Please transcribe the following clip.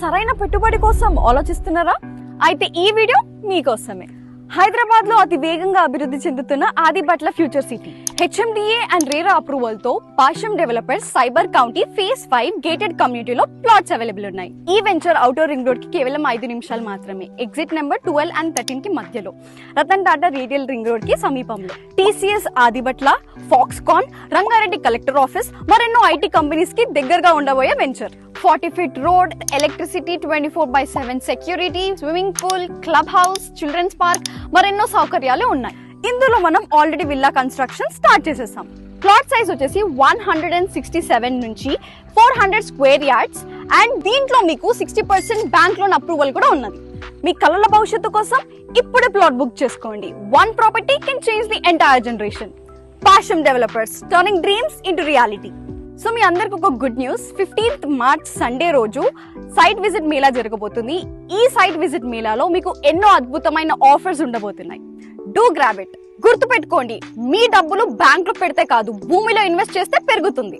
సరైన పెట్టుబడి కోసం ఆలోచిస్తున్నారా? అయితే ఈ వీడియో మీకోసమే. హైదరాబాద్ లో అతి వేగంగా అభివృద్ధి చెందుతున్న Adibatla future city HMDA and RERA approval తో Pasham developers cyber county phase 5 gated కమ్యూనిటీలో ప్లాట్స్ అవైలబుల్ ఉన్నాయి. ఈ వెంచర్ ఔటర్ రింగ్ రోడ్ కి కేవలం 5 నిమిషాలు మాత్రమే. ఎగ్జిట్ నెంబర్ 12 అండ్ 13 కి మధ్యలో, Ratan Tata retail ring road కి సమీపంలో. TCS Adibatla, Foxconn, Rangareddy collector office, మరెన్నో IT కంపెనీస్ కి దగ్గరగా ఉండబోయే venture. 40 feet road, electricity, 24/7 security, swimming pool, club house, children's park, మరెన్నో సౌకర్యాలు ఉన్నాయి. ఇందులో మనం ఆల్రెడీ విల్లా కన్స్ట్రక్షన్ స్టార్ట్ చేసేసాం. ప్లాట్ సైజ్ వచ్చేసి 167 నుంచి 400 స్క్వేర్ యార్డ్స్ అండ్ దీంట్లో మీకు 60% బ్యాంక్ లోన్ అప్రూవల్ కూడా ఉన్నది. మీ కలల భవిష్యత్తు కోసం ఇప్పుడే ప్లాట్ బుక్ చేసుకోండి. One property can change the entire generation. Pasham developers, turning dreams into reality. So మీ అందరికి ఒక good news. 15th March Sunday రోజు సైట్ విజిట్ మేళా జరగబోతుంది. ఈ సైట్ విజిట్ మేళాలో మీకు ఎన్నో అద్భుతమైన ఆఫర్స్ ఉండబోతున్నాయి. Do grab it. గుర్తు పెట్టుకోండి, మీ డబ్బులు బ్యాంక్ లో పెడితే కాదు, భూమిలో ఇన్వెస్ట్ చేస్తే పెరుగుతుంది.